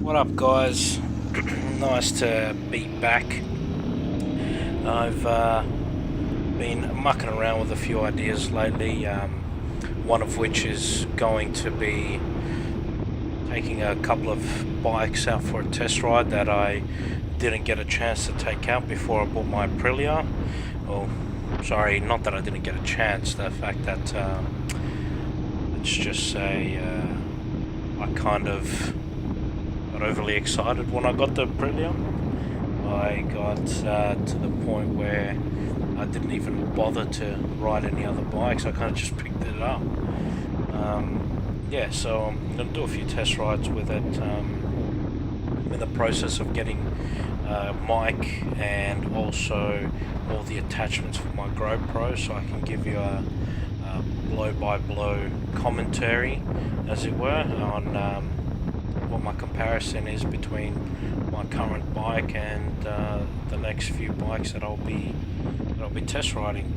What up, guys? Nice to be back. I've been mucking around with a few ideas lately, one of which is going to be taking a couple of bikes out for a test ride that I didn't get a chance to take out before I bought my Aprilia. Well, sorry, not that I didn't get a chance, the fact that, let's just say, I kind of got overly excited when I got the Aprilia. I got to the point where I didn't even bother to ride any other bikes. I kind of just picked it up. Yeah, so I'm going to do a few test rides with it. I'm in the process of getting a mic and also all the attachments for my GoPro, so I can give you a blow-by-blow commentary, as it were, on what my comparison is between my current bike and the next few bikes that I'll be test riding.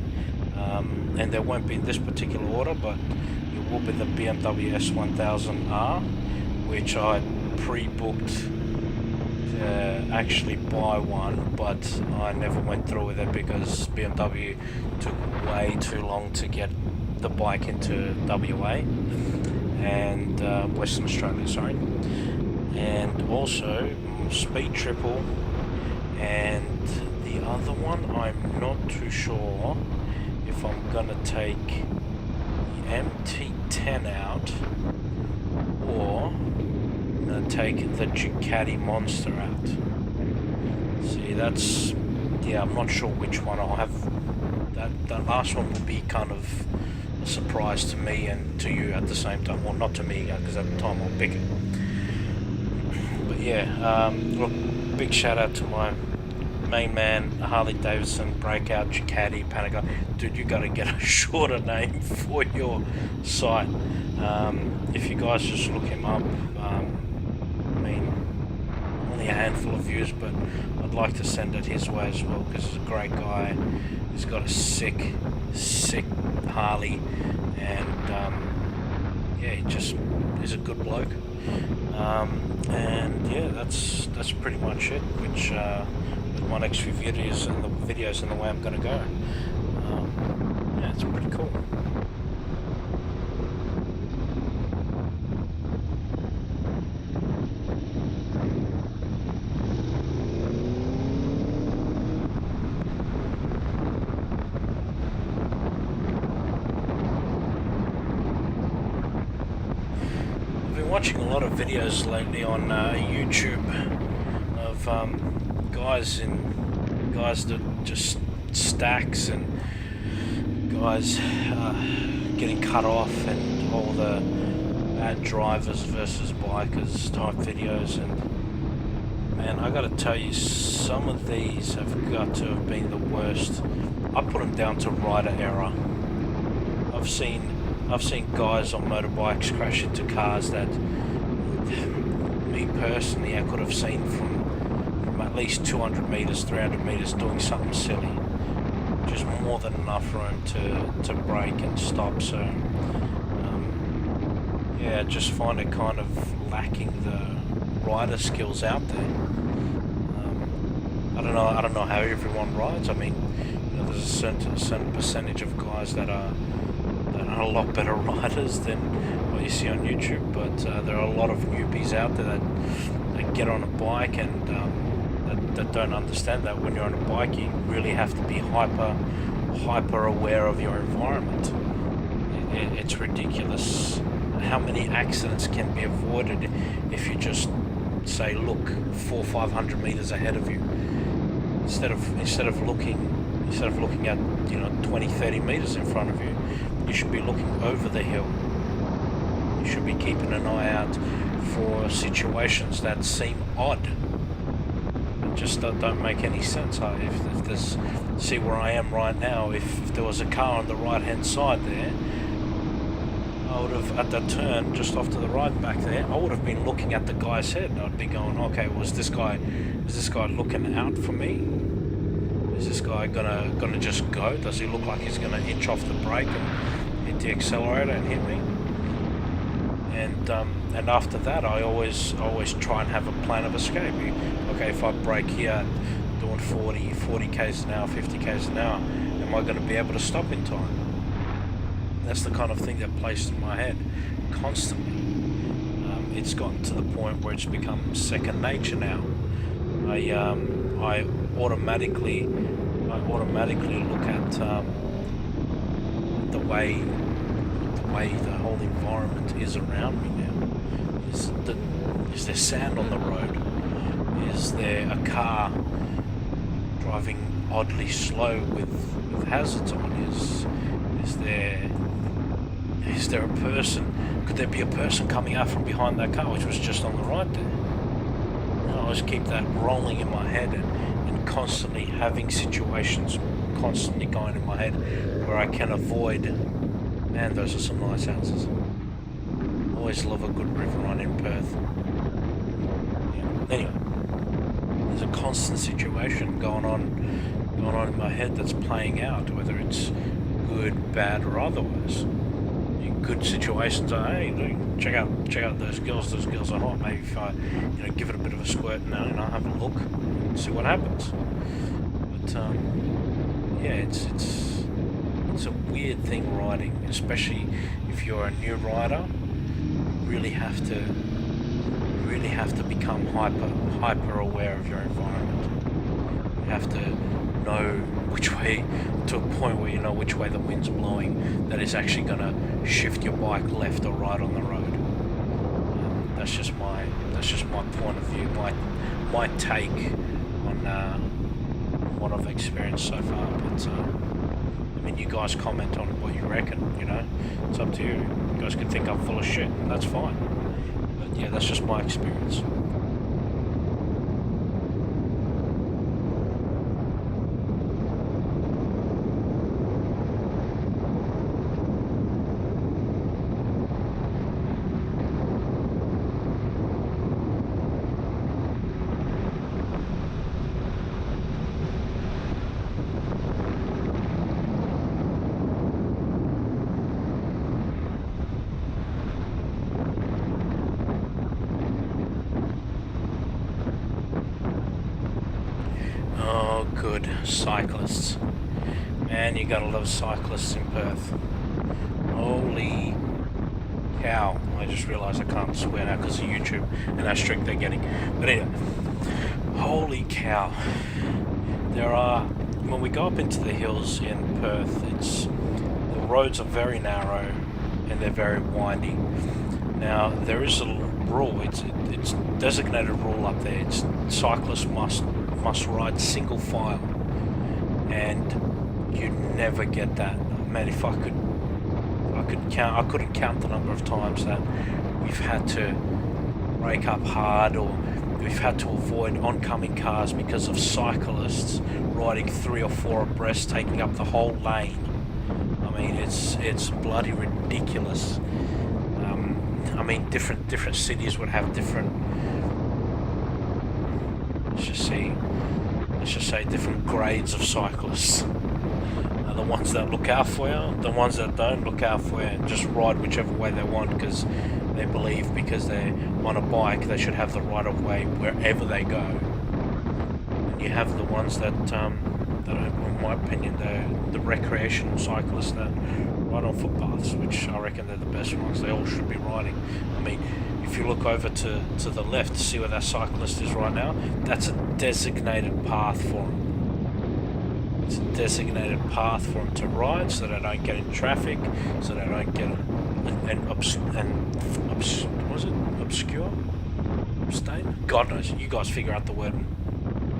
And there won't be in this particular order, but it will be the BMW S1000R, which I pre-booked to actually buy one, but I never went through with it because BMW took way too long to get the bike into WA and Western Australia, sorry. And also Speed Triple, and the other one I'm not too sure if I'm gonna take the MT10 out or I'm gonna take the Ducati Monster out. See, that's, yeah, I'm not sure which one I'll have. That last one will be kind of a surprise to me and to you at the same time. Well, not to me, because at the time I'll pick it. But yeah, look, big shout out to my main man, Harley Davidson, Breakout, Ducati, Panagon. Dude, you gotta get a shorter name for your site. If you guys just look him up, I mean, only a handful of views, but I'd like to send it his way as well, because he's a great guy. He's got a sick Harley, and yeah, he just is a good bloke. And yeah, that's pretty much it. Which with my next few videos and the way I'm gonna go. Yeah, it's pretty cool. Watching a lot of videos lately on YouTube of guys that just stacks, and guys getting cut off, and all the bad drivers versus bikers type videos. And man, I gotta tell you, some of these have got to have been the worst. I put them down to rider error. I've seen guys on motorbikes crash into cars that me personally I could have seen from at least 200 meters, 300 meters doing something silly. Just more than enough room to brake and stop. So yeah, just find it kind of lacking the rider skills out there. I don't know how everyone rides. I mean, you know, there's a certain percentage of guys that are a lot better riders than what you see on YouTube, but there are a lot of newbies out there that get on a bike and that don't understand that when you're on a bike you really have to be hyper aware of your environment. It's ridiculous how many accidents can be avoided if you just say look 400-500 meters ahead of you instead of looking at 20-30 meters in front of you. You should be looking over the hill. You should be keeping an eye out for situations that seem odd. That just don't make any sense. If there's, see where I am right now, if there was a car on the right hand side there, I would have, at that turn just off to the right back there, I would have been looking at the guy's head, and I'd be going, okay, is this guy looking out for me? Is this guy gonna just go? Does he look like he's gonna inch off the brake and hit the accelerator and hit me? and after that, I always try and have a plan of escape. Okay, if I break here, doing 40 k's an hour, 50 k's an hour, am I going to be able to stop in time? That's the kind of thing that plays in my head constantly. It's gotten to the point where it's become second nature now. I automatically look at the way the whole environment is around me now. Is there sand on the road? Is there a car driving oddly slow with hazards on? Is there a person? Could there be a person coming out from behind that car, which was just on the right there? I always keep that rolling in my head and constantly having situations constantly going in my head where I can avoid. Man, those are some nice houses. Always love a good river run in Perth. Yeah. Anyway, there's a constant situation going on in my head that's playing out, whether it's good, bad, or otherwise. Good situations are, hey, check out those girls. Those girls are hot. Maybe if I, give it a bit of a squirt and I'll have a look and see what happens. But yeah, it's a weird thing riding, especially if you're a new rider. You really have to become hyper aware of your environment. You have to know which way, to a point where you know which way the wind's blowing, that is actually going to shift your bike left or right on the road. That's just my point of view, my take on what I've experienced so far. But I mean, you guys comment on what you reckon. It's up to you. You guys could think I'm full of shit, and that's fine. But yeah, that's just my experience. Oh, good. Cyclists. Man, you gotta love cyclists in Perth. Holy cow. I just realised I can't swear now because of YouTube and how strict they're getting. But anyway, holy cow. When we go up into the hills in Perth, the roads are very narrow and they're very windy. Now, there is a rule, it's designated rule up there. It's cyclists must ride single file, and you never get that. Man, if I couldn't count the number of times that we've had to brake up hard, or we've had to avoid oncoming cars because of cyclists riding 3 or 4 abreast, taking up the whole lane. I mean, it's bloody ridiculous. I mean, different cities would have different. Let's just say different grades of cyclists. The ones that look out for you, the ones that don't look out for you, and just ride whichever way they want because they believe because they're on a bike they should have the right of way wherever they go. And you have the ones that in my opinion, the recreational cyclists that ride on footpaths, which I reckon they're the best ones. They all should be riding. I mean, if you look over to the left to see where that cyclist is right now, that's a designated path for them. It's a designated path for them to ride, so they don't get in traffic, so they don't get obscure? Abstain? God knows. You guys figure out the word and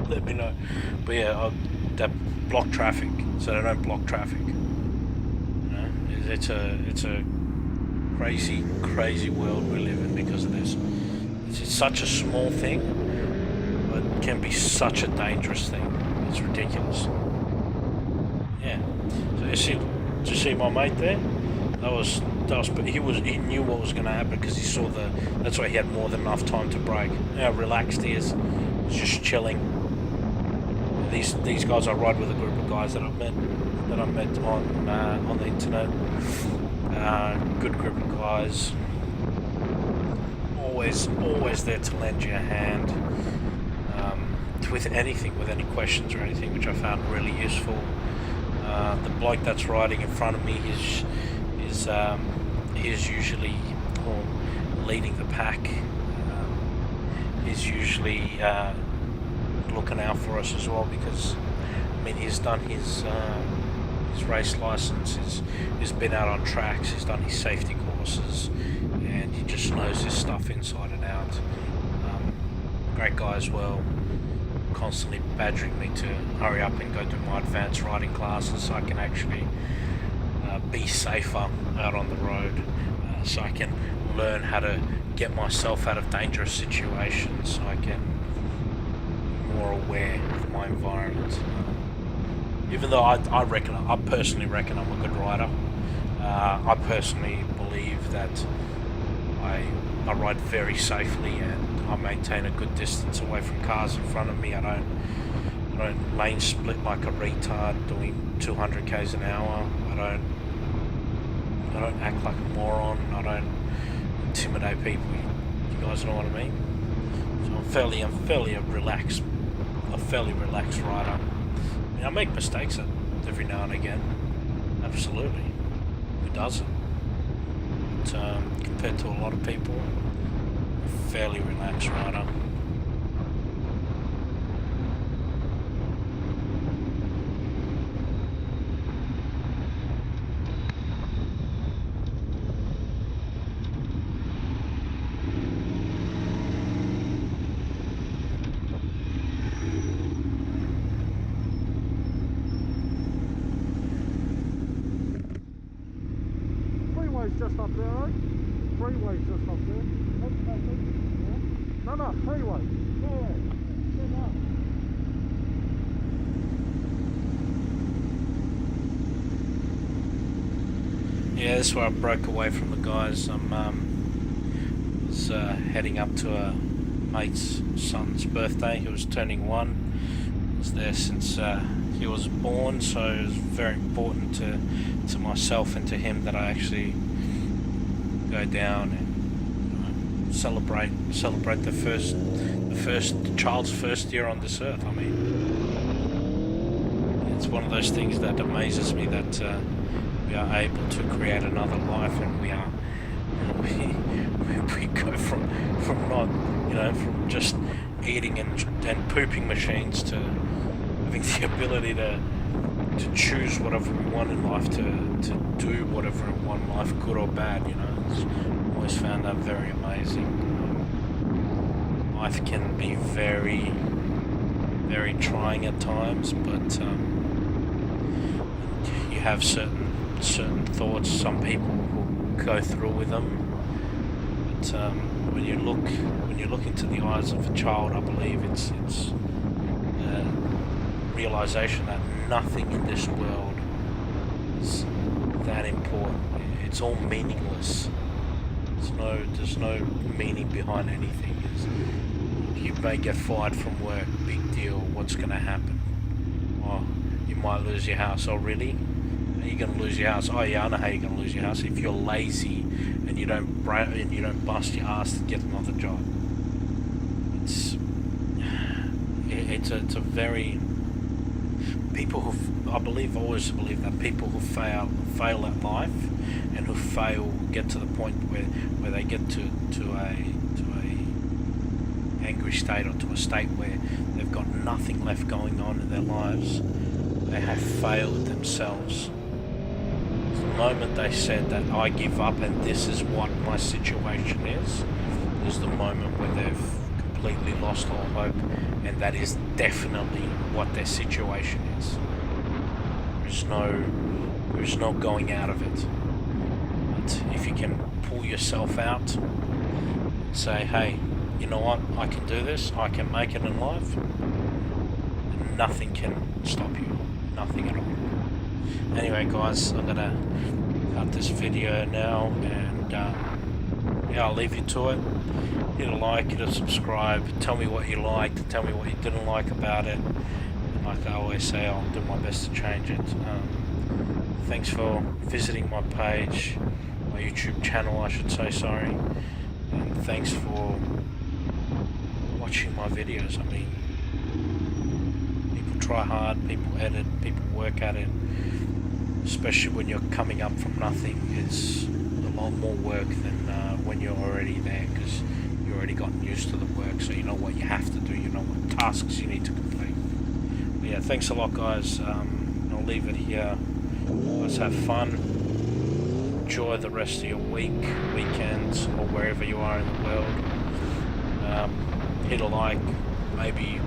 let me know. But yeah, that block traffic, so they don't block traffic. It's a crazy world we live in because of this. It's such a small thing, but it can be such a dangerous thing. It's ridiculous. Yeah. So you see my mate there? But he knew what was going to happen because he saw that's why he had more than enough time to brake. How relaxed he is. He's just chilling. These guys, I ride with a group of guys that I met on the internet. Good group of guys. always there to lend you a hand with anything, with any questions or anything, which I found really useful. The bloke that's riding in front of me is usually leading the pack. He's usually looking out for us as well, because I mean, he's done his race license, he's been out on tracks, he's done his safety courses, and he just knows his stuff inside and out. Great guy as well, constantly badgering me to hurry up and go do my advanced riding classes so I can actually be safer out on the road, so I can learn how to get myself out of dangerous situations, so I can be more aware of my environment. Even though I personally reckon I'm a good rider, I personally believe that I ride very safely and I maintain a good distance away from cars in front of me. I don't lane split like a retard doing 200 k's an hour. I don't act like a moron. I don't intimidate people. You guys know what I mean? So I'm fairly relaxed rider. I mean, I make mistakes every now and again. Absolutely. Who doesn't? But compared to a lot of people, I'm a fairly relaxed rider. Just up there, right? Freeway's just up there. No, freeway. Yeah, this is where I broke away from the guys. I was heading up to a mate's son's birthday. He was turning 1. I was there since he was born, so it was very important to myself and to him that I actually go down and celebrate the child's first year on this earth. I mean, it's one of those things that amazes me that we are able to create another life, and we go from not, from just eating and pooping machines to having the ability to choose whatever we want in life, to do whatever we want in life, good or bad. I've always found that very amazing. Life can be very, very trying at times, but you have certain thoughts. Some people will go through with them, but when you look into the eyes of a child, I believe it's realization that nothing in this world is that important. It's all meaningless. There's no meaning behind anything. You may get fired from work, big deal. What's going to happen? Oh, you might lose your house. Oh, really? How are you going to lose your house? Oh, yeah, I know how you're going to lose your house. If you're lazy and you don't bust your ass to get another job. It's a very always believe that people who fail at life and who get to the point where they get to a angry state, or to a state where they've got nothing left going on in their lives. They have failed themselves. The moment they said that I give up and this is what my situation is the moment where they've completely lost all hope, and that is definitely what their situation is. There's no going out of it. But if you can pull yourself out and say, hey, you know what, I can do this, I can make it in life, and nothing can stop you. Nothing at all. Anyway, guys, I'm gonna cut this video now, and I'll leave you to it. Hit a like, hit a subscribe, tell me what you liked, tell me what you didn't like about it. And like I always say, I'll do my best to change it. Thanks for visiting my page, my YouTube channel I should say, sorry. And thanks for watching my videos. I mean, people try hard, people edit, people work at it, especially when you're coming up from nothing. It's a lot more work than when you're already there, because you've already gotten used to the work, so you know what you have to do, you know what tasks you need to complete. But yeah, thanks a lot, guys. I'll leave it here. Let's have fun. Enjoy the rest of your week, weekends, or wherever you are in the world. Hit a like, maybe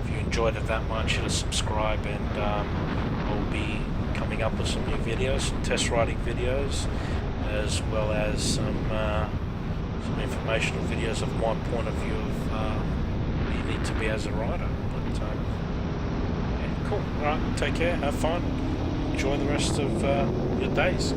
if you enjoyed it that much, hit a subscribe, and I'll be coming up with some new videos, some test riding videos, as well as some informational videos of my point of view of what you need to be as a rider. But yeah, cool. Alright, take care, have fun, enjoy the rest of your days.